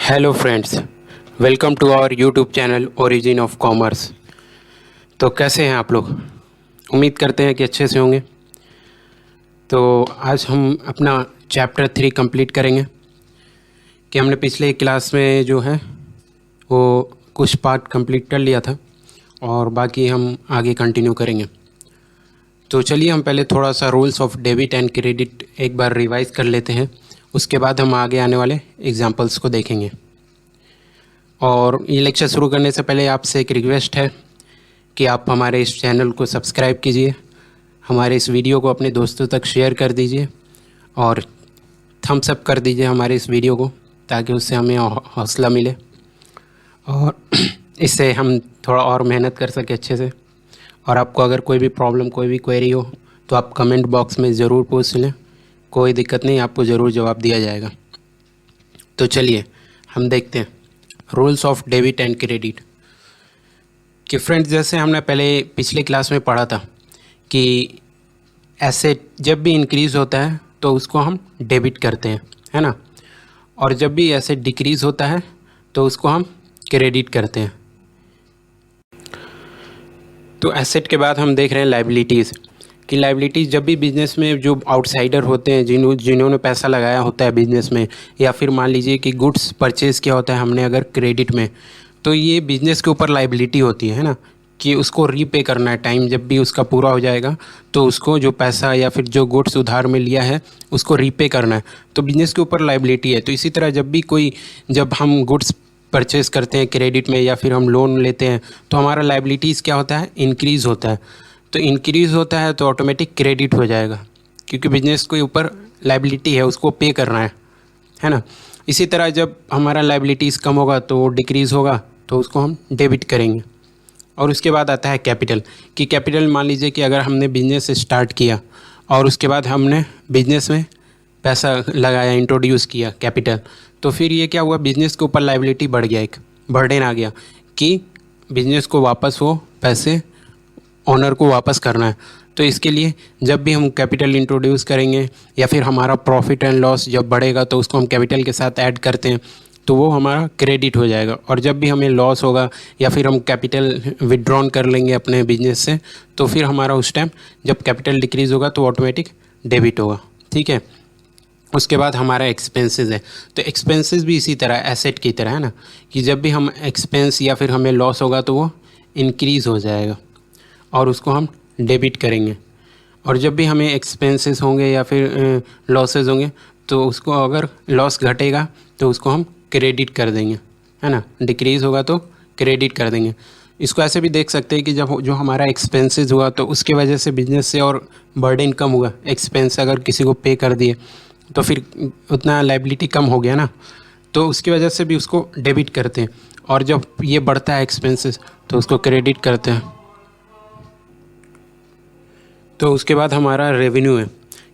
Hello friends, welcome to our YouTube channel origin of commerce. तो कैसे हैं आप लोग? उम्मीद करते हैं कि अच्छे से होंगे। तो आज हम अपना चैप्टर 3 कंप्लीट करेंगे कि हमने पिछले क्लास में जो है वो कुछ पार्ट कंप्लीट कर लिया था और बाकी हम आगे कंटिन्यू करेंगे। तो चलिए हम पहले थोड़ा सा rules of debit and credit एक बार रिवाइज कर लेते हैं, उसके बाद हम आगे आने वाले एग्जाम्पल्स को देखेंगे। और ये लेक्चर शुरू करने से पहले आपसे एक रिक्वेस्ट है कि आप हमारे इस चैनल को सब्सक्राइब कीजिए, हमारे इस वीडियो को अपने दोस्तों तक शेयर कर दीजिए और थम्स अप कर दीजिए हमारे इस वीडियो को, ताकि उससे हमें हौसला मिले और इससे हम थोड़ा और मेहनत कर सकें अच्छे से। और आपको अगर कोई भी प्रॉब्लम, कोई भी क्वेरी हो तो आप कमेंट बॉक्स में ज़रूर पूछ लें, कोई दिक्कत नहीं, आपको ज़रूर जवाब दिया जाएगा। तो चलिए हम देखते हैं rules of debit and credit कि फ्रेंड्स, जैसे हमने पहले पिछले क्लास में पढ़ा था कि एसेट जब भी इंक्रीज़ होता है तो उसको हम डेबिट करते हैं, है ना, और जब भी एसेट डिक्रीज़ होता है तो उसको हम क्रेडिट करते हैं। तो एसेट के बाद हम देख रहे हैं लायबिलिटीज़ कि लायबिलिटीज़ जब भी बिज़नेस में जो आउटसाइडर होते हैं, जिन्होंने पैसा लगाया होता है बिज़नेस में, या फिर मान लीजिए कि गुड्स परचेज़ किया होता है हमने अगर क्रेडिट में, तो ये बिज़नेस के ऊपर लायबिलिटी होती है ना, कि उसको रीपे करना है। टाइम जब भी उसका पूरा हो जाएगा तो उसको जो पैसा या फिर जो गुड्स उधार में लिया है उसको रीपे करना है, तो बिज़नेस के ऊपर लायबिलिटी है। तो इसी तरह जब हम गुड्स परचेज़ करते हैं क्रेडिट में या फिर हम लोन लेते हैं तो हमारा लायबिलिटीज़ क्या होता है, इंक्रीज़ होता है। तो इंक्रीज़ होता है तो ऑटोमेटिक क्रेडिट हो जाएगा, क्योंकि बिजनेस के ऊपर लायबिलिटी है, उसको पे करना है ना। इसी तरह जब हमारा लायबिलिटीज़ कम होगा तो डिक्रीज़ होगा, तो उसको हम डेबिट करेंगे। और उसके बाद आता है कैपिटल कि कैपिटल, मान लीजिए कि अगर हमने बिज़नेस स्टार्ट किया और उसके बाद हमने बिज़नेस में पैसा लगाया, इंट्रोड्यूस किया कैपिटल, तो फिर ये क्या हुआ, बिज़नेस के ऊपर लायबिलिटी बढ़ गया, एक बर्डन आ गया कि बिज़नेस को वापस वो पैसे ओनर को वापस करना है। तो इसके लिए जब भी हम कैपिटल इंट्रोड्यूस करेंगे या फिर हमारा प्रॉफिट एंड लॉस जब बढ़ेगा तो उसको हम कैपिटल के साथ ऐड करते हैं, तो वो हमारा क्रेडिट हो जाएगा। और जब भी हमें लॉस होगा या फिर हम कैपिटल विड्रॉन कर लेंगे अपने बिजनेस से, तो फिर हमारा उस टाइम जब कैपिटल डिक्रीज़ होगा तो ऑटोमेटिक डेबिट होगा, ठीक है। उसके बाद हमारा एक्सपेंसेस है, तो एक्सपेंसेस भी इसी तरह एसेट की तरह है ना, कि जब भी हम एक्सपेंस या फिर हमें लॉस होगा तो वो इंक्रीज़ हो जाएगा और उसको हम डेबिट करेंगे। और जब भी हमें एक्सपेंसेस होंगे या फिर लॉसेस होंगे तो उसको, अगर लॉस घटेगा तो उसको हम क्रेडिट कर देंगे, है ना, डिक्रीज़ होगा तो क्रेडिट कर देंगे। इसको ऐसे भी देख सकते हैं कि जब जो हमारा एक्सपेंसेस हुआ तो उसके वजह से बिजनेस से और बर्डन कम हुआ। एक्सपेंस अगर किसी को पे कर दिए तो फिर उतना लायबिलिटी कम हो गया ना, तो उसकी वजह से भी उसको डेबिट करते हैं। और जब ये बढ़ता है एक्सपेंसेस तो उसको क्रेडिट करते हैं। तो उसके बाद हमारा रेवेन्यू है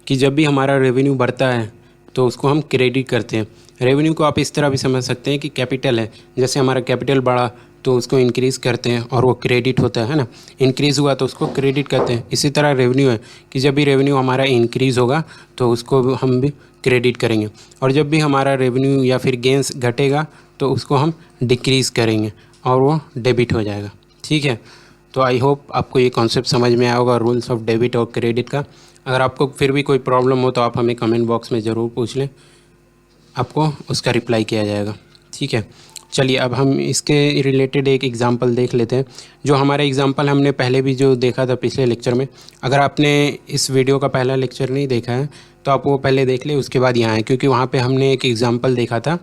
कि जब भी हमारा रेवेन्यू बढ़ता है तो उसको हम क्रेडिट करते हैं। रेवेन्यू को आप इस तरह भी समझ सकते हैं कि कैपिटल है, जैसे हमारा कैपिटल बढ़ा तो उसको इंक्रीज़ करते हैं और वो क्रेडिट होता है ना, इंक्रीज़ हुआ तो उसको क्रेडिट करते हैं। इसी तरह रेवेन्यू है कि जब भी रेवेन्यू हमारा इंक्रीज़ होगा तो उसको हम भी क्रेडिट करेंगे, और जब भी हमारा रेवेन्यू या फिर गेंस घटेगा तो उसको हम डिक्रीज़ करेंगे और वो डेबिट हो जाएगा, ठीक है। तो आई होप आपको ये कॉन्सेप्ट समझ में आया होगा रूल्स ऑफ डेबिट और क्रेडिट का। अगर आपको फिर भी कोई प्रॉब्लम हो तो आप हमें कमेंट बॉक्स में ज़रूर पूछ लें, आपको उसका रिप्लाई किया जाएगा, ठीक है। चलिए अब हम इसके रिलेटेड एक एग्ज़ाम्पल देख लेते हैं। जो हमारा एग्ज़ाम्पल हमने पहले भी जो देखा था पिछले लेक्चर में, अगर आपने इस वीडियो का पहला लेक्चर नहीं देखा है तो आप वो पहले देख लें, उसके बाद यहाँ आए, क्योंकि वहाँ पे हमने एक एग्ज़ाम्पल देखा था,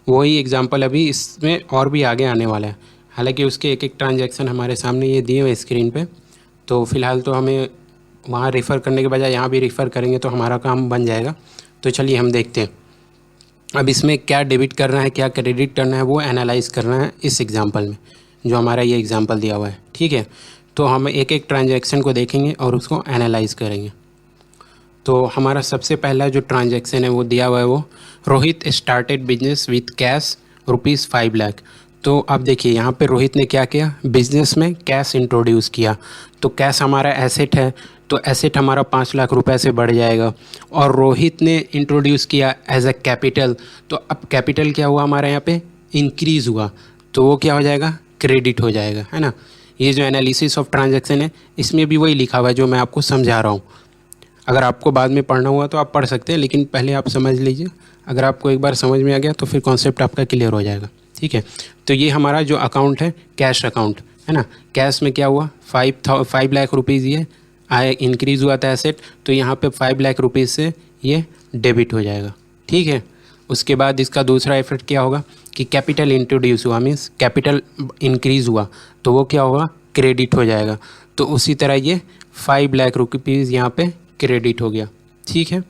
वही एग्ज़ाम्पल अभी इसमें और भी आगे आने वाला है। हालांकि उसके एक एक ट्रांजैक्शन हमारे सामने ये दिए हुए स्क्रीन पे, तो फ़िलहाल तो हमें वहाँ रेफ़र करने के बजाय यहाँ भी रेफ़र करेंगे तो हमारा काम बन जाएगा। तो चलिए हम देखते हैं अब इसमें क्या डेबिट करना है, क्या क्रेडिट करना है, वो एनालाइज़ करना है इस एग्ज़ाम्पल में, जो हमारा ये एग्ज़ाम्पल दिया हुआ है, ठीक है। तो हम एक एक ट्रांजैक्शन को देखेंगे और उसको एनालाइज़ करेंगे। तो हमारा सबसे पहला जो ट्रांजैक्शन है वो दिया हुआ है, वो Rohit started business with cash ₹5 lakh. तो अब देखिए यहाँ पे रोहित ने क्या किया, बिज़नेस में कैश इंट्रोड्यूस किया। तो कैश हमारा एसेट है, तो एसेट हमारा 5 लाख रुपए से बढ़ जाएगा। और रोहित ने इंट्रोड्यूस किया एज अ कैपिटल, तो अब कैपिटल क्या हुआ हमारे यहाँ पे, इंक्रीज़ हुआ, तो वो क्या हो जाएगा, क्रेडिट हो जाएगा, है ना। ये जो एनालिसिस ऑफ ट्रांजैक्शन है इसमें भी वही लिखा हुआ है जो मैं आपको समझा रहा हूँ। अगर आपको बाद में पढ़ना हुआ तो आप पढ़ सकते हैं, लेकिन पहले आप समझ लीजिए। अगर आपको एक बार समझ में आ गया तो फिर कॉन्सेप्ट आपका क्लियर हो जाएगा, ठीक है। तो ये हमारा जो अकाउंट है कैश अकाउंट है ना, कैश में क्या हुआ, 5 लाख रुपीज़ ये आए, इंक्रीज़ हुआ था एसेट, तो यहाँ पे 5 लाख रुपीज़ से ये डेबिट हो जाएगा, ठीक है। उसके बाद इसका दूसरा इफेक्ट क्या होगा कि कैपिटल इंट्रोड्यूस हुआ, मीन्स कैपिटल इंक्रीज़ हुआ, तो वो क्या होगा, क्रेडिट हो जाएगा। तो उसी तरह ये 5 लाख रुपीज़ यहाँ पे क्रेडिट हो गया, ठीक है।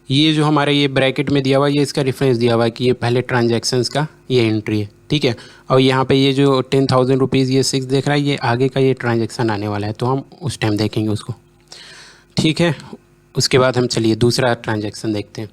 ये जो हमारे ये ब्रैकेट में दिया हुआ है ये इसका रेफरेंस दिया हुआ है कि ये पहले ट्रांजैक्शंस का ये एंट्री है, ठीक है। और यहाँ पे ये जो 10,000 रुपीज़ ये 6 देख रहा है, ये आगे का ये ट्रांजैक्शन आने वाला है, तो हम उस टाइम देखेंगे उसको, ठीक है। उसके बाद हम चलिए दूसरा ट्रांजैक्शन देखते हैं।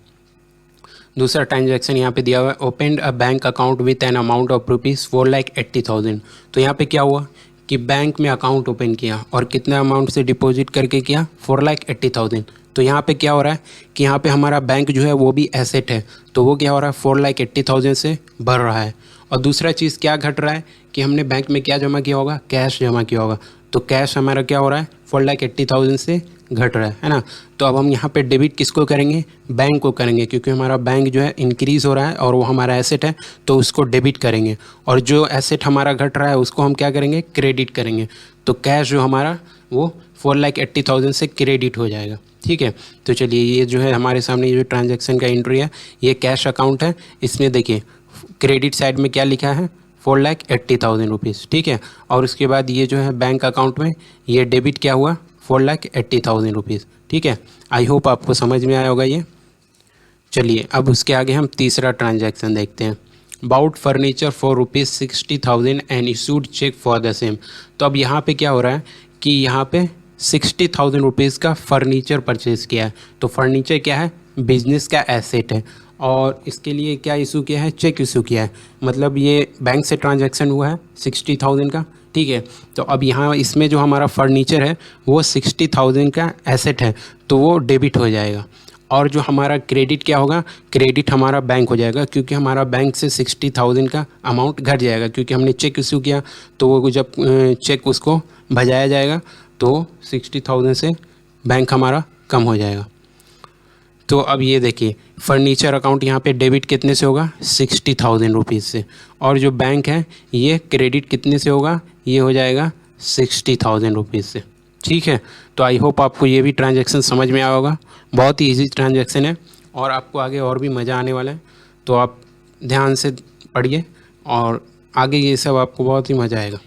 दूसरा ट्रांजैक्शन यहाँ पे दिया हुआ है, opened a bank account with an amount of rupees 4,80,000। तो यहाँ पे क्या हुआ कि बैंक में अकाउंट ओपन किया और कितने अमाउंट से डिपॉजिट करके किया, 4,80,000। तो यहाँ पे क्या हो रहा है कि यहाँ पे हमारा बैंक जो है वो भी एसेट है, तो वो क्या हो रहा है, 4,80,000 से बढ़ रहा है। और दूसरा चीज़ क्या घट रहा है कि हमने बैंक में क्या जमा किया होगा, कैश जमा किया होगा, तो कैश हमारा क्या हो रहा है, 4,80,000 से घट रहा है ना। तो अब हम यहाँ पे डेबिट किसको करेंगे, बैंक को करेंगे, क्योंकि हमारा बैंक जो है इंक्रीज़ हो रहा है और वो हमारा एसेट है, तो उसको डेबिट करेंगे। और जो एसेट हमारा घट रहा है उसको हम क्या करेंगे, क्रेडिट करेंगे। तो कैश जो हमारा वो 4,80,000 से क्रेडिट हो जाएगा, ठीक है। तो चलिए ये जो है हमारे सामने ये जो ट्रांजैक्शन का एंट्री है ये कैश अकाउंट है। इसमें देखिए क्रेडिट साइड में क्या लिखा है, 4,80,000 रुपीज़, ठीक है। और उसके बाद ये जो है बैंक अकाउंट में ये डेबिट क्या हुआ, 4,80,000 रुपीज़, ठीक है। आई होप आपको समझ में आया होगा ये। चलिए अब उसके आगे हम तीसरा ट्रांजैक्शन देखते हैं। Bought furniture for ₹60,000 and issued cheque for the same. तो अब यहाँ पे क्या हो रहा है कि यहाँ पे 60,000 रुपीज़ का फर्नीचर परचेज़ किया है। तो फर्नीचर क्या है, बिजनेस का एसेट है, और इसके लिए क्या इशू किया है, चेक इशू किया है। मतलब ये बैंक से ट्रांजैक्शन हुआ है 60,000 का, ठीक है। तो अब यहाँ इसमें जो हमारा फर्नीचर है वो 60,000 का एसेट है, तो वो डेबिट हो जाएगा। और जो हमारा क्रेडिट क्या होगा, क्रेडिट हमारा बैंक हो जाएगा, क्योंकि हमारा बैंक से 60,000 का अमाउंट घट जाएगा, क्योंकि हमने चेक इशू किया, तो वो जब चेक उसको भजाया जाएगा तो 60,000 से बैंक हमारा कम हो जाएगा। तो अब ये देखिए फर्नीचर अकाउंट यहाँ पे डेबिट कितने से होगा, 60,000 रुपीज़ से, और जो बैंक है ये क्रेडिट कितने से होगा, ये हो जाएगा 60,000 रुपीज़ से, ठीक है। तो आई होप आपको ये भी ट्रांजैक्शन समझ में आया होगा। बहुत ही इजी ट्रांजैक्शन है और आपको आगे और भी मज़ा आने वाला है, तो आप ध्यान से पढ़िए और आगे ये सब आपको बहुत ही मज़ा आएगा।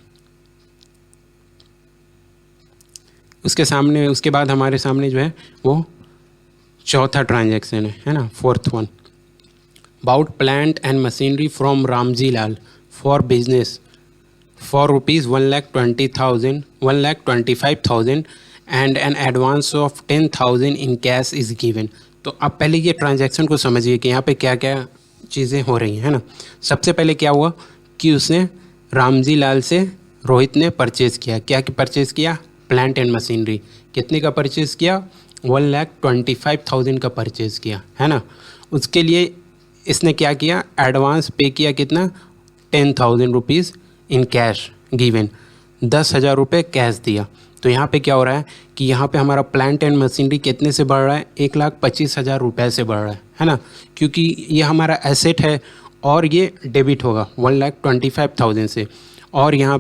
उसके बाद हमारे सामने जो है वो चौथा ट्रांजैक्शन है ना, fourth one. Bought plant and machinery from Ramji Lal for business for ₹1,20,000 1,25,000 and an advance of 10,000 in cash is given. तो आप पहले ये ट्रांजैक्शन को समझिए कि यहाँ पे क्या क्या चीज़ें हो रही हैं, है ना। सबसे पहले क्या हुआ कि उसने रामजी लाल से रोहित ने परचेज़ किया, क्या परचेज़ किया, प्लांट एंड मशीनरी। कितने का परचेज़ किया, 1,25,000 का परचेज़ किया, है ना। उसके लिए इसने क्या किया, एडवांस पे किया कितना, 10,000 रुपीज़ इन कैश गिवन, 10,000 रुपये कैश दिया। तो यहाँ पे क्या हो रहा है कि यहाँ पे हमारा प्लांट एंड मशीनरी कितने से बढ़ रहा है, 1,25,000 रुपये से बढ़ रहा है ना, क्योंकि ये हमारा एसेट है और ये डेबिट होगा 1,25,000 से। और यहाँ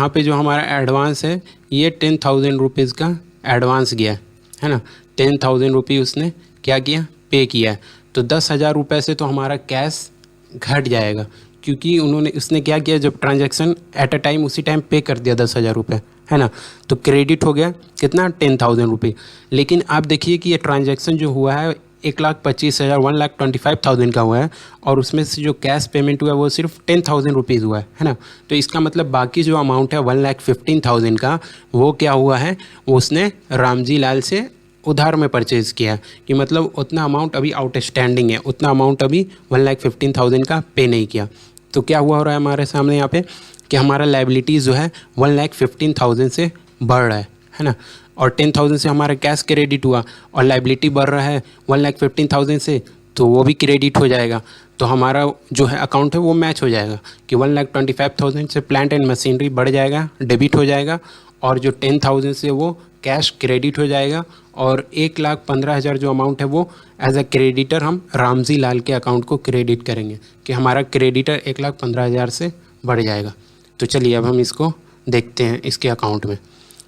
पे जो हमारा एडवांस है ये 10,000 रुपीज़ का एडवांस गया है ना, 10,000 रुपये उसने क्या किया, पे किया है। तो 10,000 रुपये से तो हमारा कैश घट जाएगा, क्योंकि उसने क्या किया, जब ट्रांजैक्शन एट अ टाइम उसी टाइम पे कर दिया 10,000 रुपये, है ना। तो क्रेडिट हो गया कितना, 10,000 रुपये। लेकिन आप देखिए कि ये ट्रांजैक्शन जो हुआ है 1,25,000 1,25,000 का हुआ है, और उसमें से जो कैश पेमेंट हुआ है वो सिर्फ 10,000 रुपीज़ हुआ है ना। तो इसका मतलब बाकी जो अमाउंट है 1,15,000 का, वो क्या हुआ है, वो उसने रामजी लाल से उधार में परचेज़ किया, कि मतलब उतना अमाउंट अभी आउटस्टैंडिंग है, उतना अमाउंट अभी 1,15,000 का पे नहीं किया। तो क्या हुआ हो रहा है हमारे सामने यहाँ पे कि हमारा लाइबिलिटीज़ जो है 1,15,000 से बढ़ रहा है ना, और 10,000 से हमारा कैश क्रेडिट हुआ और लाइबिलिटी बढ़ रहा है 1,15,000 से, तो वो भी क्रेडिट हो जाएगा। तो हमारा जो है अकाउंट है वो मैच हो जाएगा कि 1,25,000 से प्लांट एंड मशीनरी बढ़ जाएगा, डेबिट हो जाएगा, और जो 10,000 से वो कैश क्रेडिट हो जाएगा, और 1,15,000 जो अमाउंट है वो एज अ क्रेडिटर हम रामजी लाल के अकाउंट को क्रेडिट करेंगे कि हमारा क्रेडिटर 1,15,000 से बढ़ जाएगा। तो चलिए अब हम इसको देखते हैं इसके अकाउंट में।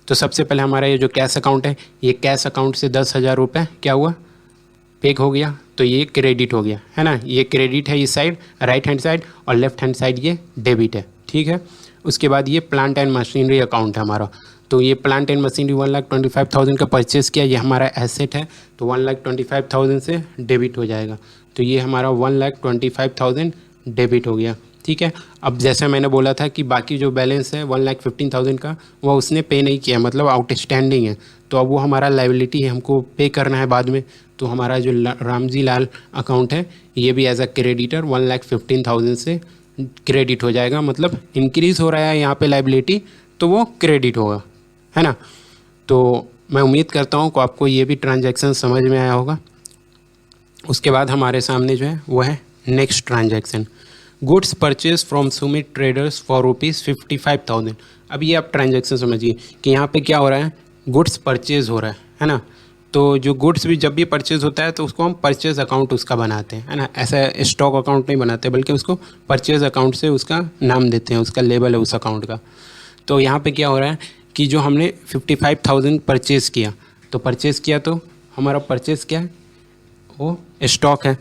तो सबसे पहले हमारा ये जो कैश अकाउंट है, ये कैश अकाउंट से 10,000 रुपये क्या हुआ, पेक हो गया, तो ये क्रेडिट हो गया है ना। ये क्रेडिट है इस साइड राइट हैंड साइड, और लेफ्ट हैंड साइड ये डेबिट है, ठीक है। उसके बाद ये प्लांट एंड मशीनरी अकाउंट है हमारा। तो ये प्लांट एंड मशीनरी 1,25,000 का परचेज़ किया, ये हमारा एसेट है, तो 1,25,000 से डेबिट हो जाएगा। तो ये हमारा 1,25,000 डेबिट हो गया, ठीक है। अब जैसे मैंने बोला था कि बाकी जो बैलेंस है 1,15,000 का वो उसने पे नहीं किया, मतलब आउटस्टैंडिंग है, तो अब वो हमारा लाइबिलिटी है, हमको पे करना है बाद में। तो हमारा जो रामजी लाल अकाउंट है ये भी एज अ क्रेडिटर 1,15,000 से क्रेडिट हो जाएगा, मतलब इंक्रीज़ हो रहा है यहाँ पे लाइबिलिटी, तो वो क्रेडिट होगा, है ना। तो मैं उम्मीद करता हूँ कि आपको ये भी ट्रांजैक्शन समझ में आया होगा। उसके बाद हमारे सामने जो है वो है next transaction, goods purchase from Sumit traders for ₹55,000। अब ये आप ट्रांजैक्शन समझिए कि यहाँ पे क्या हो रहा है, गुड्स परचेज हो रहा है ना। तो जो गुड्स भी जब भी परचेज होता है तो उसको हम परचेज अकाउंट उसका बनाते हैं, है ना। ऐसा स्टॉक अकाउंट नहीं बनाते, बल्कि उसको परचेज अकाउंट से उसका नाम देते हैं, उसका लेबल है उस अकाउंट का। तो यहाँ पे क्या हो रहा है कि जो हमने 55,000 परचेज़ किया, तो परचेज़ किया तो हमारा परचेज़ क्या है, वो स्टॉक है,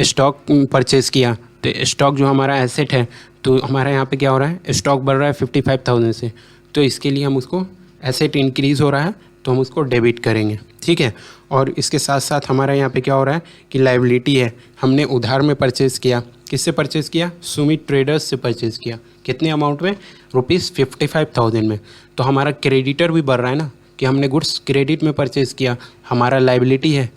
स्टॉक परचेज़ किया, तो स्टॉक जो हमारा एसेट है, तो हमारा यहाँ पे क्या हो रहा है, स्टॉक बढ़ रहा है 55,000 से, तो इसके लिए हम उसको एसेट इंक्रीज़ हो रहा है तो हम उसको डेबिट करेंगे, ठीक है। और इसके साथ साथ हमारा यहाँ पे क्या हो रहा है कि लाइबिलिटी है, हमने उधार में परचेज़ किया, किससे परचेज़ किया, सुमित ट्रेडर्स से परचेज़ किया, कितने अमाउंट में, ₹55,000 में। तो हमारा क्रेडिटर भी बढ़ रहा है ना कि हमने गुड्स क्रेडिट में परचेज़ किया, हमारा लाइबिलिटी है,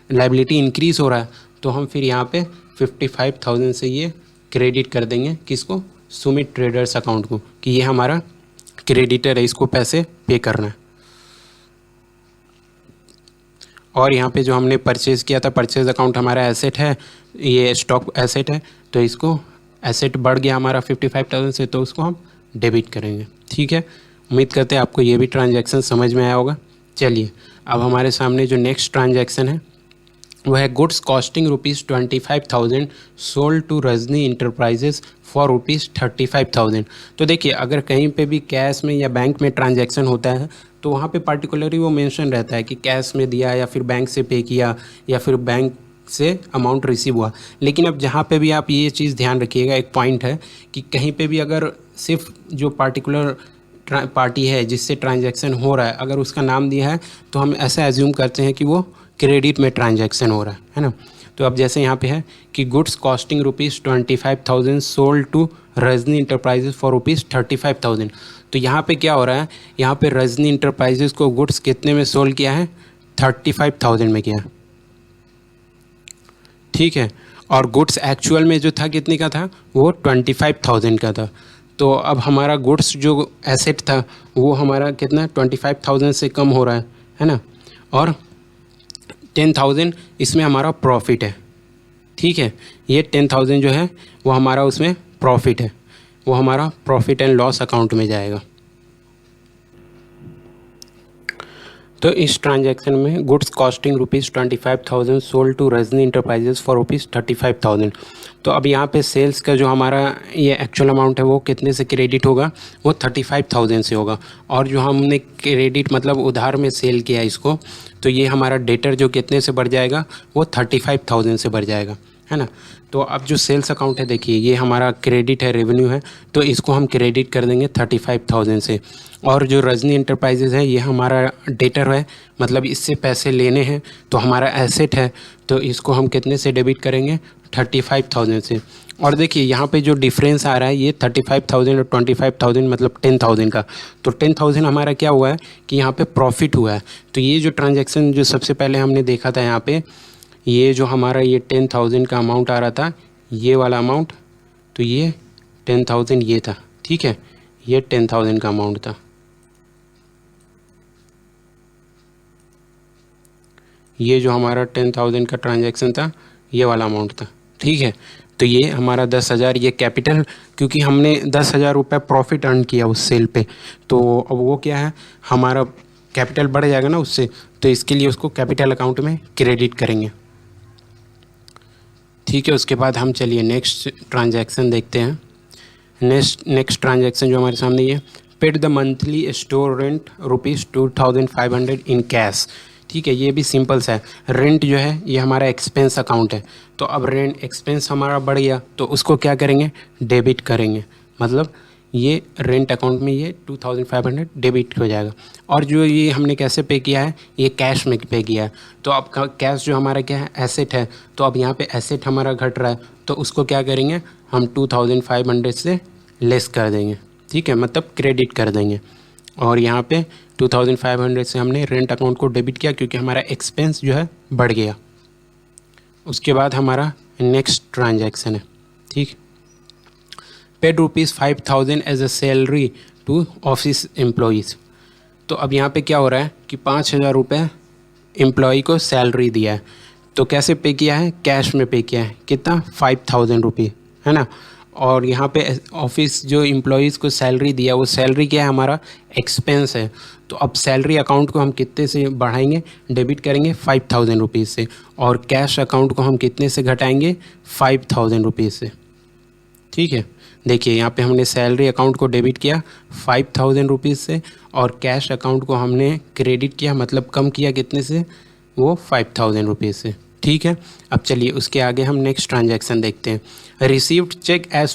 लाइबिलिटी इंक्रीज़ हो रहा है, तो हम फिर यहाँ पे 55,000 से ये क्रेडिट कर देंगे किसको, सुमित ट्रेडर्स अकाउंट को, कि ये हमारा क्रेडिटर है, इसको पैसे पे करना है। और यहाँ पे जो हमने परचेज़ किया था, परचेज़ अकाउंट हमारा एसेट है, ये स्टॉक एसेट है, तो इसको एसेट बढ़ गया हमारा 55,000 से, तो उसको हम डेबिट करेंगे, ठीक है। उम्मीद करते हैं आपको ये भी ट्रांजैक्शन समझ में आया होगा। चलिए अब हमारे सामने जो नेक्स्ट ट्रांजैक्शन है वह है goods costing ₹25,000 sold to Rajni Enterprises for ₹35,000। तो देखिए अगर कहीं पे भी कैश में या बैंक में ट्रांजैक्शन होता है तो वहाँ पे पार्टिकुलरली वो मेंशन रहता है कि कैश में दिया या फिर बैंक से पे किया या फिर बैंक से अमाउंट रिसीव हुआ। लेकिन अब जहाँ पे भी आप ये चीज़ ध्यान रखिएगा, एक पॉइंट है कि कहीं पे भी अगर सिर्फ जो पार्टिकुलर पार्टी है जिससे ट्रांजैक्शन हो रहा है अगर उसका नाम दिया है तो हम ऐसा एज्यूम करते हैं कि वो क्रेडिट में ट्रांजैक्शन हो रहा है ना। तो अब जैसे यहाँ पे है कि goods costing ₹25,000 sold to Rajni Enterprises for ₹35,000। तो यहाँ पे क्या हो रहा है, यहाँ पे रजनी इंटरप्राइजेज को गुड्स कितने में सोल्ड किया है, 35,000 में किया, ठीक है। और गुड्स एक्चुअल में जो था कितने का था, वो 25,000 का था। तो अब हमारा गुड्स जो एसेट था वो हमारा कितना 25,000 से कम हो रहा है ना। और 10,000 इसमें हमारा प्रॉफिट है, ठीक है। ये 10,000 जो है वो हमारा उसमें प्रॉफिट है, वो हमारा प्रॉफिट एंड लॉस अकाउंट में जाएगा। तो इस ट्रांजैक्शन में goods costing ₹25,000 sold to Rajni Enterprises for ₹35,000। तो अब यहाँ पे सेल्स का जो हमारा ये एक्चुअल अमाउंट है वो कितने से क्रेडिट होगा, वो 35,000 से होगा। और जो हमने क्रेडिट मतलब उधार में सेल किया इसको, तो ये हमारा डेटर जो कितने से बढ़ जाएगा, वो 35,000 से बढ़ जाएगा, है ना। तो अब जो सेल्स अकाउंट है देखिए ये हमारा क्रेडिट है, रेवेन्यू है, तो इसको हम क्रेडिट कर देंगे 35,000 से। और जो रजनी इंटरप्राइजेज़ है ये हमारा डेटर है, मतलब इससे पैसे लेने हैं, तो हमारा एसेट है, तो इसको हम कितने से डेबिट करेंगे, 35,000 से। और देखिए यहाँ पे जो डिफरेंस आ रहा है ये 35,000 और 25,000 मतलब 10,000 का, तो 10,000 हमारा क्या हुआ है कि यहाँ पे प्रॉफिट हुआ है। तो ये जो ट्रांजैक्शन जो सबसे पहले हमने देखा था यहाँ पे, ये जो हमारा ये 10,000 का अमाउंट आ रहा था, ये वाला अमाउंट, तो ये 10,000 ये था, ठीक है, ये 10,000 का अमाउंट था, ये जो हमारा 10,000 का ट्रांजैक्शन था ये वाला अमाउंट था, ठीक है। तो ये हमारा 10,000 ये कैपिटल, क्योंकि हमने 10,000 रुपये प्रॉफिट अर्न किया उस सेल पे, तो अब वो क्या है, हमारा कैपिटल बढ़ जाएगा ना उससे, तो इसके लिए उसको कैपिटल अकाउंट में क्रेडिट करेंगे, ठीक है। उसके बाद हम चलिए नेक्स्ट ट्रांजैक्शन देखते हैं। नेक्स्ट ट्रांजैक्शन जो हमारे सामने ये, paid the monthly store rent ₹2,500 in cash, ठीक है। ये भी सिंपल सा है, रेंट जो है ये हमारा एक्सपेंस अकाउंट है, तो अब रेंट एक्सपेंस हमारा बढ़ गया तो उसको क्या करेंगे, डेबिट करेंगे, मतलब ये रेंट अकाउंट में ये 2,500 डेबिट हो जाएगा। और जो ये हमने कैसे पे किया है, ये कैश में पे किया है, तो अब कैश जो हमारा क्या है, एसेट है, तो अब यहाँ पे एसेट हमारा घट रहा है, तो उसको क्या करेंगे, हम 2,500 से लेस कर देंगे, ठीक है, मतलब क्रेडिट कर देंगे। और यहाँ पे 2,500 से हमने रेंट अकाउंट को डेबिट किया क्योंकि हमारा एक्सपेंस जो है बढ़ गया। उसके बाद हमारा नेक्स्ट ट्रांजैक्शन है, ठीक, paid ₹5,000 as a salary to office employees. तो अब यहाँ पे क्या हो रहा है कि 5,000 रुपये एम्प्लॉय को सैलरी दिया है, तो कैसे पे किया है, कैश में पे किया है, कितना, 5,000 रुपये, है ना। और यहाँ पे ऑफिस जो एम्प्लॉयज़ को सैलरी दिया, वो सैलरी क्या है, हमारा एक्सपेंस है, तो अब सैलरी अकाउंट को हम कितने से बढ़ाएंगे, डेबिट करेंगे 5,000 रुपीज़ से, और कैश अकाउंट को हम कितने से घटाएंगे, 5,000 रुपीज़ से, ठीक है। देखिए यहाँ पे हमने सैलरी अकाउंट को डेबिट किया 5,000 रुपीज़ से, और कैश अकाउंट को हमने क्रेडिट किया, मतलब कम किया कितने से, वो 5,000 रुपीज़ से, ठीक है। अब चलिए उसके आगे हम नेक्स्ट ट्रांजैक्शन देखते हैं। Received cheque as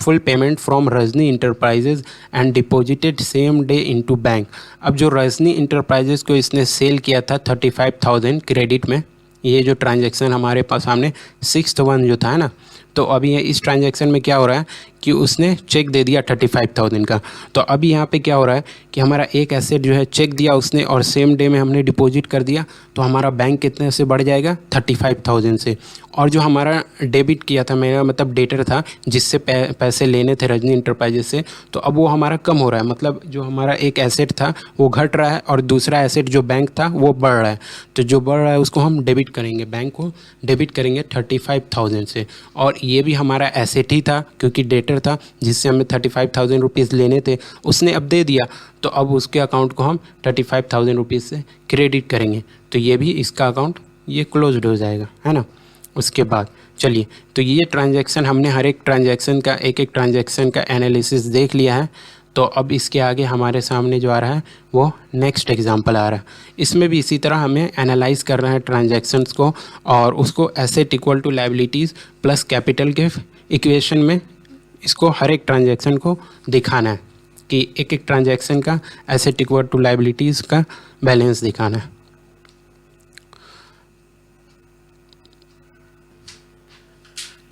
full payment from Rajni Enterprises and deposited same day into bank. अब जो रजनी इंटरप्राइजेज को इसने सेल किया था 35,000 क्रेडिट में, ये जो ट्रांजैक्शन हमारे पास सामने 6th वन जो था, है ना, तो अभी इस ट्रांजैक्शन में क्या हो रहा है कि उसने चेक दे दिया 35,000 का। तो अभी यहाँ पे क्या हो रहा है कि हमारा एक एसेट जो है चेक दिया उसने और सेम डे में हमने डिपॉजिट कर दिया, तो हमारा बैंक कितने से बढ़ जाएगा, 35,000 से। और जो हमारा डेबिट किया था, मेरा मतलब डेटर था जिससे पैसे लेने थे रजनी इंटरप्राइजेस से, तो अब वो हमारा कम हो रहा है, मतलब जो हमारा एक एसेट था वो घट रहा है और दूसरा एसेट जो बैंक था वो बढ़ रहा है। तो जो बढ़ रहा है उसको हम डेबिट करेंगे, बैंक को डेबिट करेंगे 35,000 से। और ये भी हमारा एसेट ही था क्योंकि डेटर था जिससे हमें 35,000 रुपीज़ लेने थे, उसने अब दे दिया, तो अब उसके अकाउंट को हम 35,000 रुपीज़ से क्रेडिट करेंगे, तो ये भी इसका अकाउंट ये क्लोज्ड हो जाएगा, है ना। उसके बाद चलिए, तो ये ट्रांजैक्शन हमने हर एक ट्रांजैक्शन का एक ट्रांजैक्शन का एनालिसिस देख लिया है। तो अब इसके आगे हमारे सामने जो आ रहा है वो नेक्स्ट एग्जांपल आ रहा है। इसमें भी इसी तरह हमें एनालाइज करना है ट्रांजैक्शंस को, और उसको asset equal to liabilities plus capital के इक्वेशन में इसको हर एक ट्रांजैक्शन को दिखाना है कि एक ट्रांजैक्शन का एसेट इक्वल टू लायबिलिटीज़ का बैलेंस दिखाना है।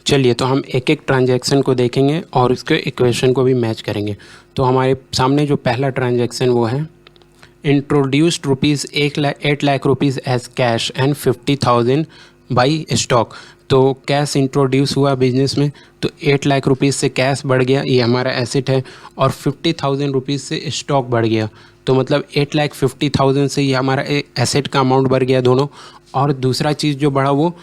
चलिए, तो हम एक ट्रांजैक्शन को देखेंगे और उसके इक्वेशन को भी मैच करेंगे। तो हमारे सामने जो पहला ट्रांजैक्शन वो है, introduced ₹8 lakh rupees as cash and 50,000 by stock. तो कैश इंट्रोड्यूस हुआ बिजनेस में, तो 8 लाख रुपीज़ से कैश बढ़ गया, ये हमारा एसेट है, और 50,000 रुपीज़ से स्टॉक बढ़ गया, तो मतलब 8,50,000 से ये हमारा एसेट का अमाउंट बढ़ गया दोनों। और दूसरा चीज़ जो बढ़ा वो,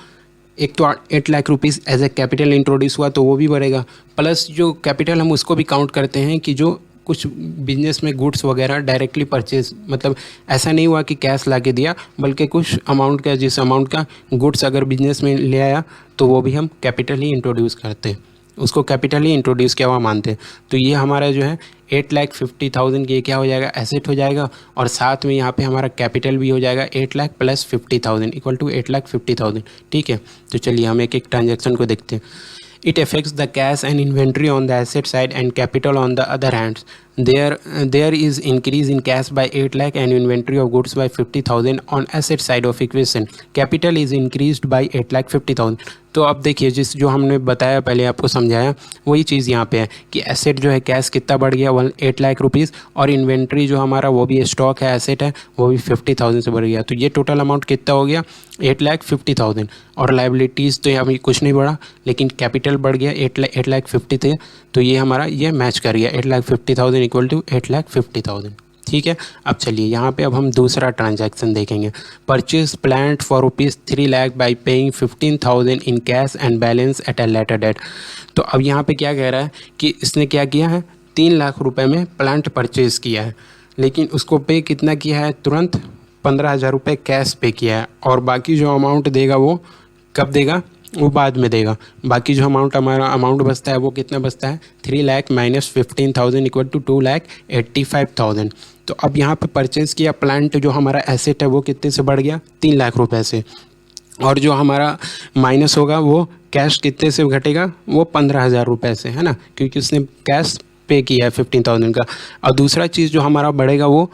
एक तो 8 lakh rupees as a capital introduce हुआ तो वो भी बढ़ेगा, प्लस जो कैपिटल हम उसको भी काउंट करते हैं कि जो कुछ बिजनेस में गुड्स वगैरह डायरेक्टली परचेज, मतलब ऐसा नहीं हुआ कि कैश ला के दिया, बल्कि कुछ अमाउंट का, जिस अमाउंट का गुड्स अगर बिजनेस में ले आया तो वो भी हम कैपिटल ही इंट्रोड्यूस करते हैं, उसको कैपिटल ही इंट्रोड्यूस किया हुआ मानते हैं। तो ये हमारा जो है 8,50,000 ये क्या हो जाएगा, एसेट हो जाएगा, और साथ में यहाँ पे हमारा कैपिटल भी हो जाएगा 8 लाख प्लस 50,000 इक्वल टू 8,50,000, ठीक है। तो चलिए हम एक ट्रांजैक्शन को देखते हैं। It affects the cash and inventory on the asset side and capital on the other hand. there is increase in cash by 8 lakh and inventory of goods by 50,000 on asset side of equation. Capital is increased by 8 lakh 50,000. तो अब देखिए जिस जो हमने बताया पहले आपको समझाया वही चीज़ यहाँ पे है कि एसेट जो है कैश कितना बढ़ गया 8 लाख रुपीज़, और इन्वेंट्री जो हमारा वो भी स्टॉक है एसेट है वो भी 50,000 से बढ़ गया। तो ये टोटल अमाउंट कितना हो गया 8,50,000। और लाइबिलिटीज़ तो यहाँ कुछ नहीं बढ़ा लेकिन कैपिटल बढ़ गया 8,50,000 थे। तो ये हमारा ये मैच कर गया 8,50,000 इक्वल टू 8,50,000। ठीक है। अब चलिए यहाँ पे अब हम दूसरा ट्रांजैक्शन देखेंगे। Purchase plant for ₹3 lakh by paying 15,000 in cash and balance at a later date. तो अब यहाँ पे क्या कह रहा है कि इसने क्या किया है 3 लाख रुपए में प्लांट परचेज़ किया है, लेकिन उसको पे कितना किया है तुरंत 15,000 रुपये कैश पे किया है, और बाकी जो अमाउंट देगा वो कब देगा वो बाद में देगा। बाकी जो हमारा अमाउंट बचता है वो कितना बचता है 3 लाख माइनस 15,000 इक्वल टू 2,85,000। तो अब यहाँ पे परचेज़ किया प्लांट जो हमारा एसेट है वो कितने से बढ़ गया 3 लाख रुपए से, और जो हमारा माइनस होगा वो कैश कितने से घटेगा वो 15,000 रुपये से, है ना, क्योंकि उसने कैश पे किया है 15,000 का। और दूसरा चीज़ जो हमारा बढ़ेगा वो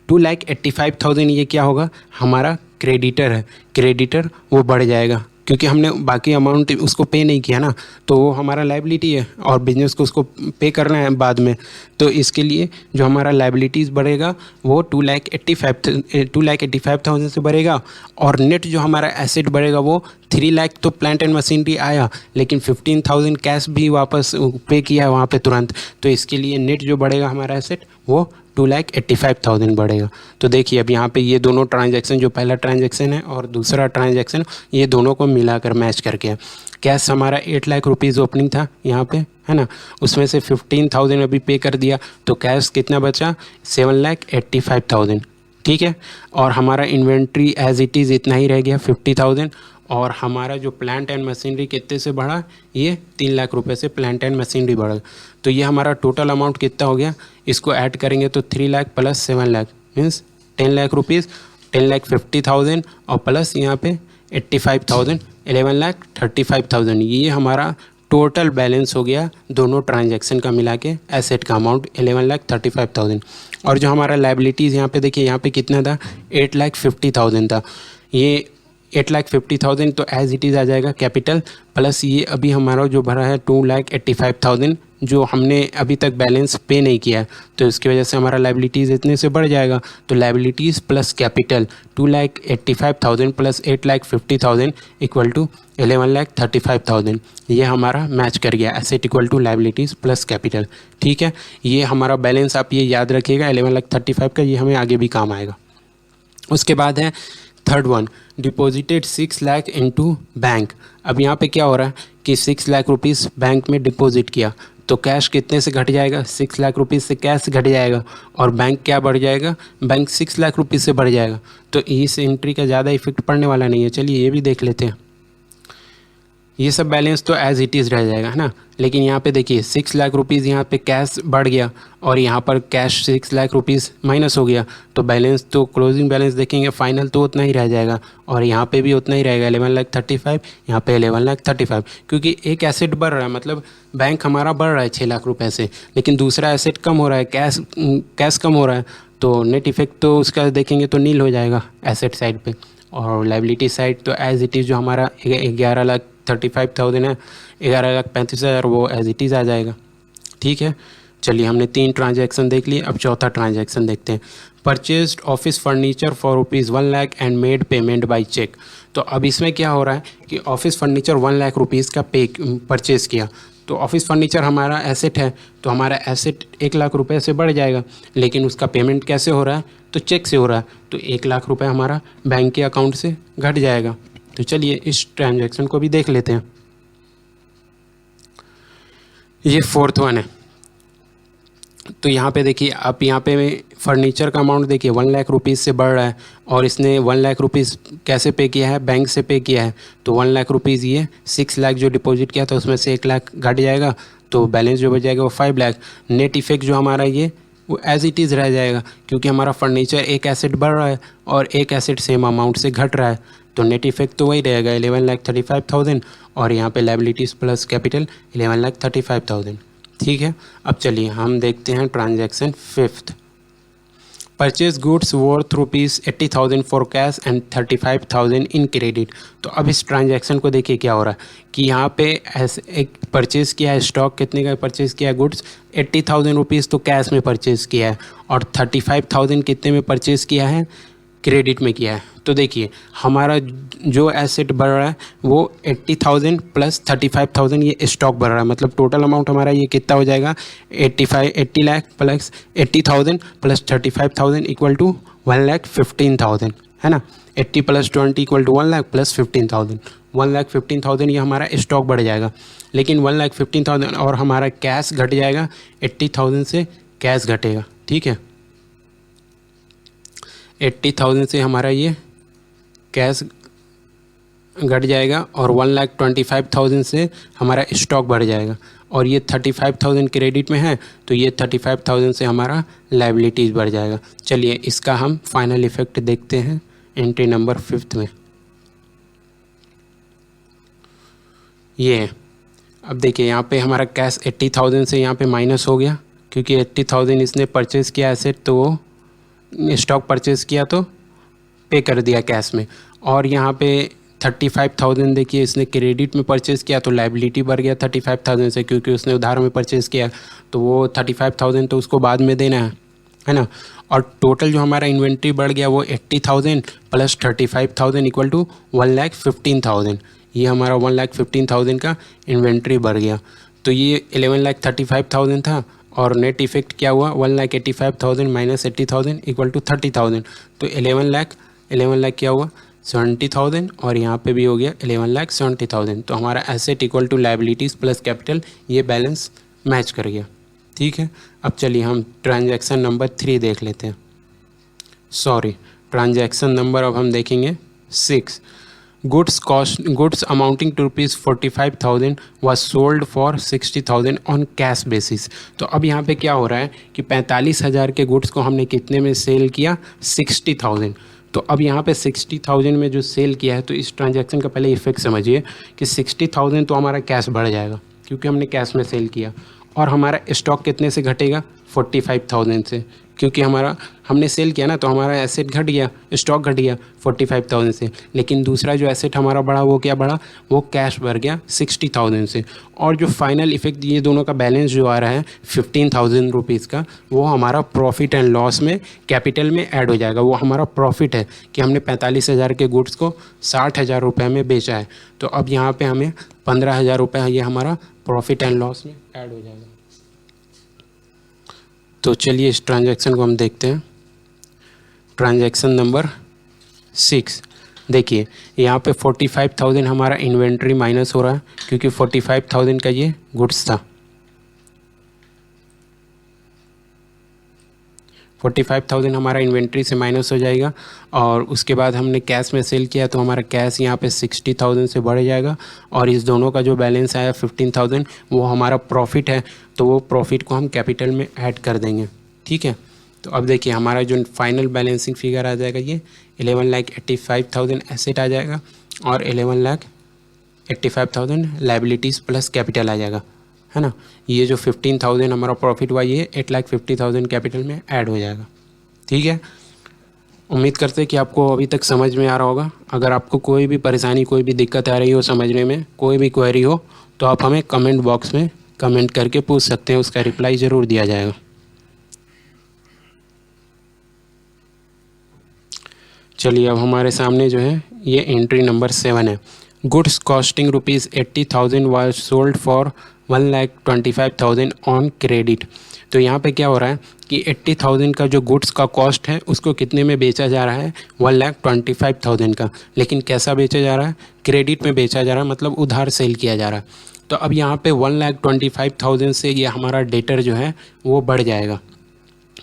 2,85,000, ये क्या होगा हमारा क्रेडिटर है, क्रेडिटर वो बढ़ जाएगा क्योंकि हमने बाकी अमाउंट उसको पे नहीं किया ना, तो वो हमारा लायबिलिटी है और बिजनेस को उसको पे करना है बाद में। तो इसके लिए जो हमारा लायबिलिटीज़ बढ़ेगा वो 2,85,000 से बढ़ेगा, और नेट जो हमारा एसेट बढ़ेगा वो 3 लाख। तो प्लांट एंड मशीनरी आया लेकिन 15,000 कैश भी वापस पे किया है वहाँ पे तुरंत, तो इसके लिए नेट जो बढ़ेगा हमारा एसेट वो 2,85,000 बढ़ेगा। तो देखिए अब यहाँ पे ये दोनों ट्रांजैक्शन, जो पहला ट्रांजैक्शन है और दूसरा ट्रांजैक्शन, ये दोनों को मिलाकर मैच करके कैश हमारा 8 लाख रुपीज़ ओपनिंग था यहाँ पे, है ना, उसमें से 15,000 अभी पे कर दिया तो कैश कितना बचा 7,85,000। ठीक है। और हमारा इन्वेंट्री एज इट इज़ इतना ही रह गया 50,000, और हमारा जो प्लांट एंड मशीनरी कितने से बढ़ा ये 3 लाख रुपए से प्लांट एंड मशीनरी बढ़ा। तो ये हमारा टोटल अमाउंट कितना हो गया, इसको ऐड करेंगे तो 3 lakh plus 7 lakh means 10 lakh rupees, 10,50,000 और प्लस यहाँ पे 85,000 11,35,000। ये हमारा टोटल बैलेंस हो गया दोनों ट्रांजैक्शन का मिला के एसेट का अमाउंट 11,35,000। और जो हमारा लायबिलिटीज़ यहाँ पे देखिए यहाँ पे कितना था 8,50,000 था, ये 8,50,000 तो एज इट इज़ आ जाएगा कैपिटल, प्लस ये अभी हमारा जो भरा है 2,85,000 जो हमने अभी तक बैलेंस पे नहीं किया है, तो इसकी वजह से हमारा लायबिलिटीज़ इतने से बढ़ जाएगा। तो liabilities plus capital 2,85,000 plus 8,50,000 equal to 11,35,000। ये हमारा मैच कर गया asset equal to liabilities plus capital. ठीक है। ये हमारा बैलेंस आप ये याद रखिएगा 11,35,000 का, ये हमें आगे भी काम आएगा। उसके बाद है third one, deposited 6 lakh into bank. अब यहाँ पे क्या हो रहा है कि 6 लाख रुपीज़ बैंक में डिपॉजिट किया तो कैश कितने से घट जाएगा 6 लाख रुपीज़ से कैश घट जाएगा, और बैंक क्या बढ़ जाएगा बैंक 6 लाख रुपीज़ से बढ़ जाएगा। तो इस एंट्री का ज़्यादा इफेक्ट पड़ने वाला नहीं है। चलिए ये भी देख लेते हैं। ये सब बैलेंस तो एज इट इज़ रह जाएगा, है ना, लेकिन यहाँ पे देखिए 6 लाख रुपीज़ यहाँ पे कैश बढ़ गया और यहाँ पर कैश 6 लाख रुपीज़ माइनस हो गया, तो बैलेंस तो क्लोजिंग बैलेंस देखेंगे फाइनल तो उतना ही रह जाएगा, और यहाँ पे भी उतना ही रहेगा 11,35,000, यहाँ पे 11,35,000, क्योंकि एक एसेट बढ़ रहा है मतलब बैंक हमारा बढ़ रहा है 6 लाख रुपये से, लेकिन दूसरा एसेट कम हो रहा है, कैश कम हो रहा है, तो नेट इफेक्ट तो उसका देखेंगे तो नील हो जाएगा एसेट साइड पे। और लायबिलिटी साइड तो एज इट इज़ जो हमारा 11,35,000 है 11,35,000 वो एज इट इज़ आ जाएगा। ठीक है। चलिए हमने 3 ट्रांजैक्शन देख लिए, अब चौथा ट्रांजैक्शन देखते हैं। Purchased office furniture for ₹1 lakh and made payment by cheque. तो अब इसमें क्या हो रहा है कि ऑफिस फर्नीचर 1 लाख रुपीज़ का परचेज़ किया, तो ऑफिस फर्नीचर हमारा एसेट है तो हमारा एसेट 1 लाख रुपए से बढ़ जाएगा, लेकिन उसका पेमेंट कैसे हो रहा है तो चेक से हो रहा है, तो 1 लाख रुपए हमारा बैंक के अकाउंट से घट जाएगा। तो चलिए इस ट्रांजैक्शन को भी देख लेते हैं। ये फोर्थ वन है। तो यहाँ पे देखिए आप यहाँ पे फर्नीचर का अमाउंट देखिए 1 लाख रुपीज़ से बढ़ रहा है, और इसने 1 लाख रुपीज़ कैसे पे किया है बैंक से पे किया है, तो 1 लाख रुपीज़ ये 6 लाख जो डिपॉजिट किया था उसमें से 1 लाख घट जाएगा, तो बैलेंस जो बच जाएगा वो 5 लाख। नेट इफेक्ट जो हमारा ये वो एज इट इज़ रह जाएगा, क्योंकि हमारा फर्नीचर एक एसेट बढ़ रहा है और एक एसेट सेम अमाउंट से घट रहा है, तो नेट इफेक्ट तो वही रहेगा 11,35,000, और यहाँ पे लायबिलिटीज़ प्लस कैपिटल 11,35,000। ठीक है। अब चलिए हम देखते हैं transaction fifth. Purchase goods worth ₹80,000 for cash and 35,000 in credit. तो अब इस ट्रांजैक्शन को देखिए क्या हो रहा है कि यहाँ पे ऐसे एक परचेज़ किया है, स्टॉक कितने का परचेज़ किया है, गुड्स ₹80,000 तो कैश में परचेज़ किया है, और 35,000 कितने में परचेज़ किया है, क्रेडिट में किया है। तो देखिए हमारा जो एसेट बढ़ रहा है वो 80,000 प्लस 35,000 ये स्टॉक बढ़ रहा है, मतलब टोटल अमाउंट हमारा ये कितना हो जाएगा, 80 lakh plus 80,000 plus 35,000 equal to 1,15,000, है ना। 80 plus 20 equal to 1 lakh plus 15,000, 1,15,000 ये हमारा स्टॉक बढ़ जाएगा। लेकिन 1,15,000 और हमारा कैश घट जाएगा, 80,000 से कैश घटेगा, ठीक है। 80,000 से हमारा ये कैश घट जाएगा और 1,25,000 से हमारा स्टॉक बढ़ जाएगा, और ये 35,000 क्रेडिट में है तो ये 35,000 से हमारा लायबिलिटीज़ बढ़ जाएगा। चलिए इसका हम फाइनल इफेक्ट देखते हैं एंट्री नंबर 5 में। ये है, अब देखिए यहाँ पे हमारा कैश 80,000 से यहाँ पे माइनस हो गया, क्योंकि 80,000 इसने परचेज़ किया एसेट, तो वो स्टॉक परचेज़ किया तो पे कर दिया कैश में। और यहाँ पे 35,000 देखिए इसने क्रेडिट में परचेज़ किया तो लायबिलिटी बढ़ गया 35,000 से, क्योंकि उसने उधार में परचेज़ किया, तो वो 35,000 तो उसको बाद में देना है ना। और टोटल जो हमारा इन्वेंट्री बढ़ गया वो 80,000 प्लस 35,000 इक्वल टू 1,15,000, ये हमारा 1,15,000 का इन्वेंट्री बढ़ गया। तो ये 11,35,000 था, और नेट इफेक्ट क्या हुआ, 1,85,000 माइनस 80,000 इक्वल टू 30,000, तो 11 लाख क्या हुआ 70,000, और यहाँ पे भी हो गया 11,70,000। तो हमारा asset equal to liabilities plus capital, ये बैलेंस मैच कर गया, ठीक है। अब चलिए हम ट्रांजैक्शन नंबर 3 देख लेते हैं, ट्रांजैक्शन नंबर अब हम देखेंगे 6। Goods amounting to ₹45,000 was sold for 60,000 on cash basis. तो अब यहाँ पे क्या हो रहा है कि 45,000 के गुड्स को हमने कितने में सेल किया, 60,000। तो अब यहाँ पे 60,000 में जो सेल किया है, तो इस ट्रांजैक्शन का पहले इफेक्ट समझिए कि 60,000 तो हमारा कैश बढ़ जाएगा क्योंकि हमने कैश में सेल किया, और हमारा स्टॉक कितने से घटेगा, 45,000 से, क्योंकि हमने सेल किया ना, तो हमारा एसेट घट गया, स्टॉक घट गया 45,000 से। लेकिन दूसरा जो एसेट हमारा बढ़ा वो क्या बढ़ा, वो कैश बढ़ गया 60,000 से। और जो फाइनल इफेक्ट ये दोनों का बैलेंस जो आ रहा है 15,000 रुपीज़ का, वो हमारा प्रॉफिट एंड लॉस में कैपिटल में ऐड हो जाएगा। वो हमारा प्रॉफिट है कि हमने 45,000 के गुड्स को 60,000 रुपये में बेचा है, तो अब यहाँ पर हमें 15,000 रुपये ये हमारा प्रॉफिट एंड लॉस में ऐड हो जाएगा। तो चलिए इस ट्रांजैक्शन को हम देखते हैं, ट्रांजैक्शन नंबर 6। देखिए यहाँ पे 45,000 हमारा इन्वेंट्री माइनस हो रहा है, क्योंकि 45,000 का ये गुड्स था। 45,000 हमारा इन्वेंट्री से माइनस हो जाएगा, और उसके बाद हमने कैश में सेल किया तो हमारा कैश यहाँ पे 60,000 से बढ़ जाएगा, और इस दोनों का जो बैलेंस आया 15,000 वो हमारा प्रॉफिट है, तो वो प्रॉफिट को हम कैपिटल में ऐड कर देंगे, ठीक है। तो अब देखिए हमारा जो फाइनल बैलेंसिंग फिगर आ जाएगा ये 11,85,000 एसेट आ जाएगा, और 11,85,000 लायबिलिटीज़ प्लस कैपिटल आ जाएगा, है ना। ये जो 15,000 हमारा प्रॉफिट हुआ ये 8,50,000 कैपिटल में ऐड हो जाएगा, ठीक है। उम्मीद करते हैं कि आपको अभी तक समझ में आ रहा होगा। अगर आपको कोई भी परेशानी, कोई भी दिक्कत आ रही हो समझने में, कोई भी क्वेरी हो, तो आप हमें कमेंट बॉक्स में कमेंट करके पूछ सकते हैं, उसका रिप्लाई ज़रूर दिया जाएगा। चलिए अब हमारे सामने जो है ये एंट्री नंबर 7 है। Goods costing ₹80,000 was sold for 1,25,000 on credit. तो यहाँ पे क्या हो रहा है कि 80,000 का जो गुड्स का कॉस्ट है उसको कितने में बेचा जा रहा है, 1,25,000 का। लेकिन कैसा बेचा जा रहा है, क्रेडिट में बेचा जा रहा है, मतलब उधार सेल किया जा रहा है। तो अब यहाँ पे 1,25,000 से ये हमारा डेटर जो है वो बढ़ जाएगा,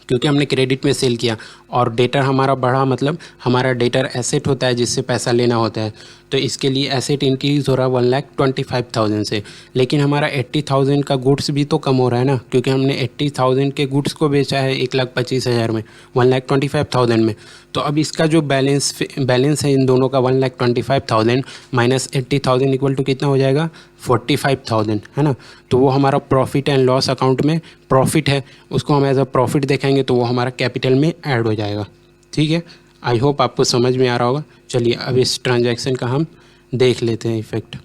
क्योंकि हमने क्रेडिट में सेल किया, और डेटर हमारा बढ़ा, मतलब हमारा डेटर एसेट होता है जिससे पैसा लेना होता है। तो इसके लिए एसेट इंक्रीज़ हो रहा है 1,25,000 से, लेकिन हमारा 80,000 का गुड्स भी तो कम हो रहा है ना, क्योंकि हमने 80,000 के गुड्स को बेचा है 1,25,000 में, 1,25,000 में। तो अब इसका जो बैलेंस है इन दोनों का 1,25,000 माइनस 80,000 इक्वल टू कितना हो जाएगा 45,000, है ना। तो वो हमारा प्रॉफिट एंड लॉस अकाउंट में प्रॉफिट है, उसको हम एज अ प्रॉफिट देखेंगे तो वो हमारा कैपिटल में ऐड हो जाएगा। ठीक है, आई होप आपको समझ में आ रहा होगा। चलिए अब इस ट्रांजैक्शन का हम देख लेते हैं इफेक्ट।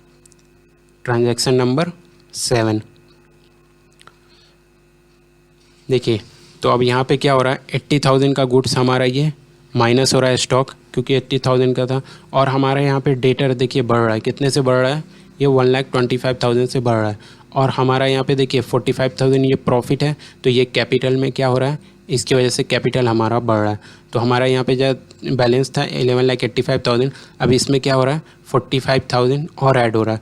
ट्रांजैक्शन नंबर 7 देखिए, तो अब यहाँ पे क्या हो रहा है 80,000 का गुड्स हमारा ये माइनस हो रहा है स्टॉक, क्योंकि 80,000 का था, और हमारे यहाँ पे डेटर देखिए बढ़ रहा है, कितने से बढ़ रहा है ये 1,25,000 से बढ़ रहा है, और हमारा यहाँ पे देखिए 45,000 ये प्रॉफिट है, तो ये कैपिटल में क्या हो रहा है, इसकी वजह से कैपिटल हमारा बढ़ रहा है। तो हमारा यहाँ पे जो बैलेंस था 11,85,000, अब इसमें क्या हो रहा है 45,000 और ऐड हो रहा है,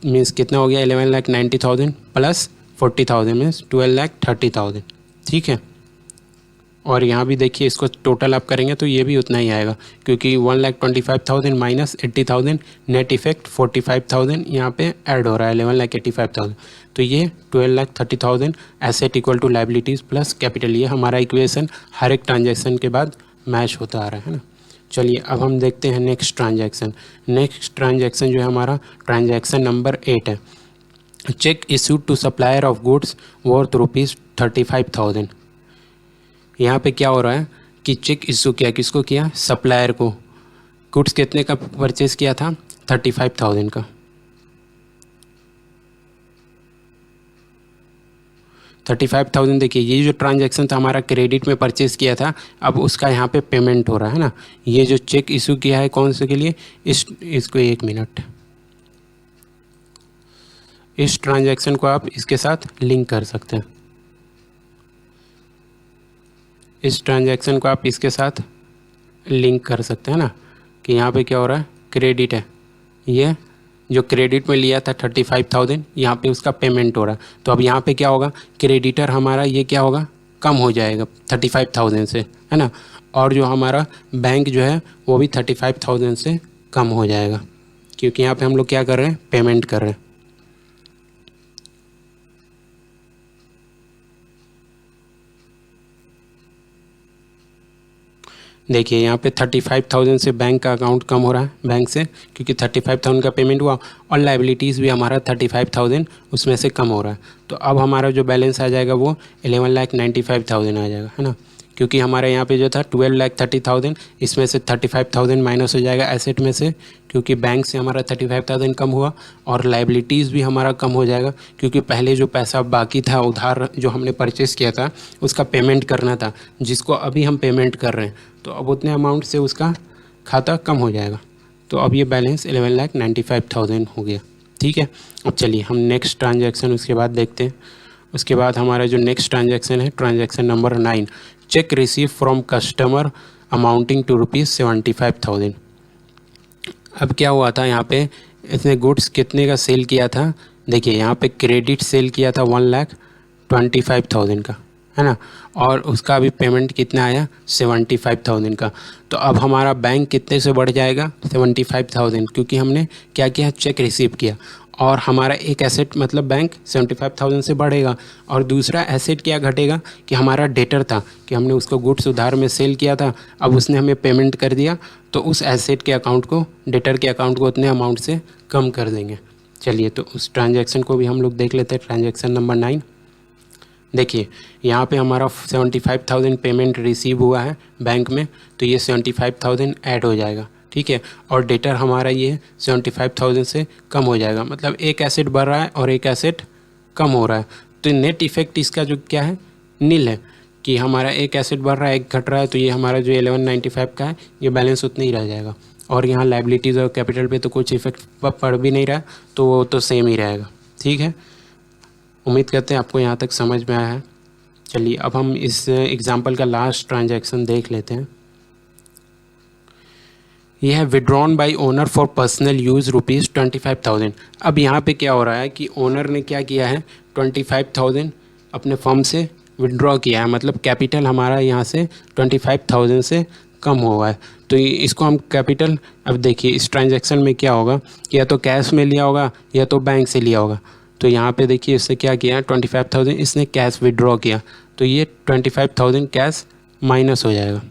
मीन्स कितना हो गया 11,90,000 प्लस 40,000 मीन्स 12,30,000। ठीक है, और यहाँ भी देखिए इसको टोटल आप करेंगे तो ये भी उतना ही आएगा, क्योंकि 1,25,000 माइनस 80,000 नेट इफेक्ट 45,000 यहाँ पे ऐड हो रहा है 11,85,000, तो ये 12,30,000 asset equal to liabilities plus capital. ये हमारा इक्वेशन हर एक ट्रांजैक्शन के बाद मैच होता आ रहा है ना। चलिए अब हम देखते हैं नेक्स्ट ट्रांजैक्शन। नेक्स्ट ट्रांजैक्शन जो है हमारा ट्रांजैक्शन नंबर 8 है। Cheque issued to supplier of goods worth ₹35,000। यहाँ पे क्या हो रहा है कि चेक इशू किया, किसको किया, सप्लायर को। गुड्स कितने का परचेज किया था 35,000 का। 35,000 देखिए, ये जो ट्रांजैक्शन था हमारा क्रेडिट में परचेज किया था, अब उसका यहाँ पे पेमेंट हो रहा है ना। ये जो चेक इशू किया है कौन से के लिए, इसको एक मिनट, इस ट्रांजैक्शन को आप इसके साथ लिंक कर सकते हैं। इस ट्रांजैक्शन को आप इसके साथ लिंक कर सकते हैं ना, कि यहाँ पे क्या हो रहा है क्रेडिट है, ये जो क्रेडिट में लिया था 35,000 यहाँ पे उसका पेमेंट हो रहा है। तो अब यहाँ पे क्या होगा, क्रेडिटर हमारा ये क्या होगा कम हो जाएगा 35,000 से, है ना, और जो हमारा बैंक जो है वो भी 35,000 से कम हो जाएगा, क्योंकि यहाँ पे हम लोग क्या कर रहे हैं पेमेंट कर रहे हैं। देखिए यहाँ पे 35,000 से बैंक का अकाउंट कम हो रहा है बैंक से, क्योंकि 35,000 का पेमेंट हुआ, और लाइबिलिटीज़ भी हमारा 35,000 उसमें से कम हो रहा है। तो अब हमारा जो बैलेंस आ जाएगा वो 11,95,000 आ जाएगा, है ना, क्योंकि हमारे यहाँ पे जो था 12,30,000, इसमें से 35,000 माइनस हो जाएगा एसेट में से, क्योंकि बैंक से हमारा 35,000 कम हुआ, और लाइबिलिटीज़ भी हमारा कम हो जाएगा, क्योंकि पहले जो पैसा बाकी था उधार जो हमने परचेज़ किया था उसका पेमेंट करना था, जिसको अभी हम पेमेंट कर रहे हैं, तो अब उतने अमाउंट से उसका खाता कम हो जाएगा। तो अब ये बैलेंस 11,95,000 हो गया। ठीक है, अब चलिए हम नेक्स्ट ट्रांजैक्शन उसके बाद देखते हैं। उसके बाद हमारा जो नेक्स्ट ट्रांजैक्शन है transaction number 9, cheque receive from customer amounting to ₹75,000। अब क्या हुआ था यहाँ पे, इसने गुड्स कितने का सेल किया था, देखिए यहाँ पे क्रेडिट सेल किया था 1,25,000 का, है ना, और उसका अभी पेमेंट कितना आया 75,000 का। तो अब हमारा बैंक कितने से बढ़ जाएगा 75,000, क्योंकि हमने क्या किया चेक रिसीव किया, और हमारा एक एसेट मतलब बैंक 75,000 से बढ़ेगा, और दूसरा एसेट क्या घटेगा कि हमारा डेटर था कि हमने उसको गुड्स उधार में सेल किया था, अब उसने हमें पेमेंट कर दिया, तो उस एसेट के अकाउंट को, डेटर के अकाउंट को उतने अमाउंट से कम कर देंगे। चलिए तो उस ट्रांजैक्शन को भी हम लोग देख लेते हैं। ट्रांजैक्शन नंबर 9 देखिए, यहाँ पे हमारा 75,000 पेमेंट रिसीव हुआ है बैंक में, तो ये 75,000 ऐड हो जाएगा। ठीक है, और डेटर हमारा ये 75,000 से कम हो जाएगा, मतलब एक एसेट बढ़ रहा है और एक एसेट कम हो रहा है, तो नेट इफेक्ट इसका जो क्या है नील है, कि हमारा एक एसेट बढ़ रहा है एक घट रहा है, तो ये हमारा जो 1195 का है ये बैलेंस उतना ही रह जाएगा, और यहाँ लाइबिलिटीज़ और कैपिटल पे तो कुछ इफेक्ट पड़ भी नहीं रहा, तो वो तो सेम ही रहेगा। ठीक है, उम्मीद करते हैं आपको यहाँ तक समझ में आया है। चलिए अब हम इस एग्जाम्पल का लास्ट ट्रांजैक्शन देख लेते हैं। यह है withdrawn bye owner for personal use ₹25,000। अब यहाँ पे क्या हो रहा है कि ओनर ने क्या किया है 25,000 अपने फर्म से विड्रॉ किया है, मतलब कैपिटल हमारा यहाँ से 25,000 से कम हुआ है। तो इसको हम कैपिटल, अब देखिए इस ट्रांजैक्शन में क्या होगा, या तो कैश में लिया होगा या तो बैंक से लिया होगा। तो यहाँ पे देखिए इससे क्या किया, 25,000 इसने कैश विड्रॉ किया, तो ये 25,000 कैश माइनस हो जाएगा।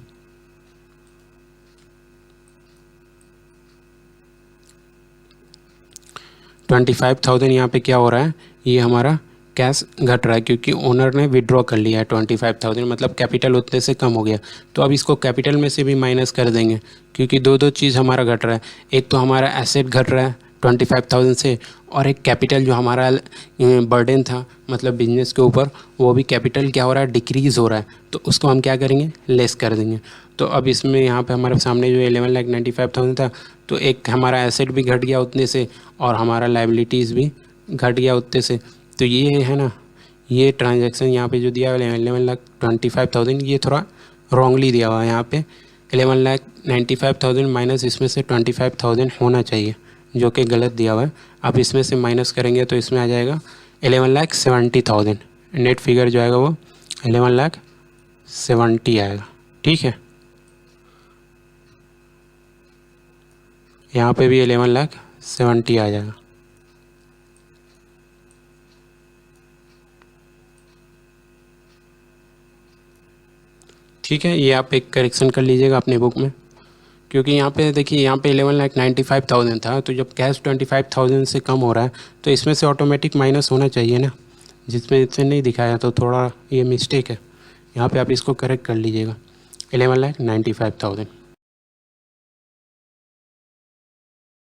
$25,000 यहाँ पे क्या हो रहा है, ये हमारा कैश घट रहा है क्योंकि ओनर ने विड्रॉ कर लिया है 25,000, मतलब कैपिटल उतने से कम हो गया। तो अब इसको कैपिटल में से भी माइनस कर देंगे क्योंकि दो चीज़ हमारा घट रहा है, एक तो हमारा एसेट घट रहा है 25,000 से, और एक कैपिटल जो हमारा बर्डन था मतलब बिजनेस के ऊपर, वो भी कैपिटल क्या हो रहा है, डिक्रीज़ हो रहा है। तो उसको हम क्या करेंगे, लेस कर देंगे। तो अब इसमें यहाँ पे हमारे सामने जो 11,95,000 था, तो एक हमारा एसेट भी घट गया उतने से और हमारा लाइबिलिटीज़ भी घट गया उतने से। तो ये है ना, ये ट्रांजैक्शन यहाँ पे जो दिया है 11,25,000, ये थोड़ा रॉन्गली दिया हुआ है। यहाँ पे 11,95,000 माइनस इसमें से 25,000 होना चाहिए, जो कि गलत दिया हुआ है। अब इसमें से माइनस करेंगे तो इसमें आ जाएगा 11,70,000। नेट फिगर जो आएगा वो 11,70,000 आएगा। ठीक है, यहाँ पे भी 11,70,000 आ जाएगा। ठीक है, ये आप एक करेक्शन कर लीजिएगा अपने बुक में, क्योंकि यहाँ पे देखिए यहाँ पे 11,95,000 था, तो जब कैश 25,000 से कम हो रहा है तो इसमें से ऑटोमेटिक माइनस होना चाहिए ना, जिसमें इसमें नहीं दिखाया, तो थोड़ा ये मिस्टेक है। यहाँ पे आप इसको करेक्ट कर लीजिएगा 11,95,000।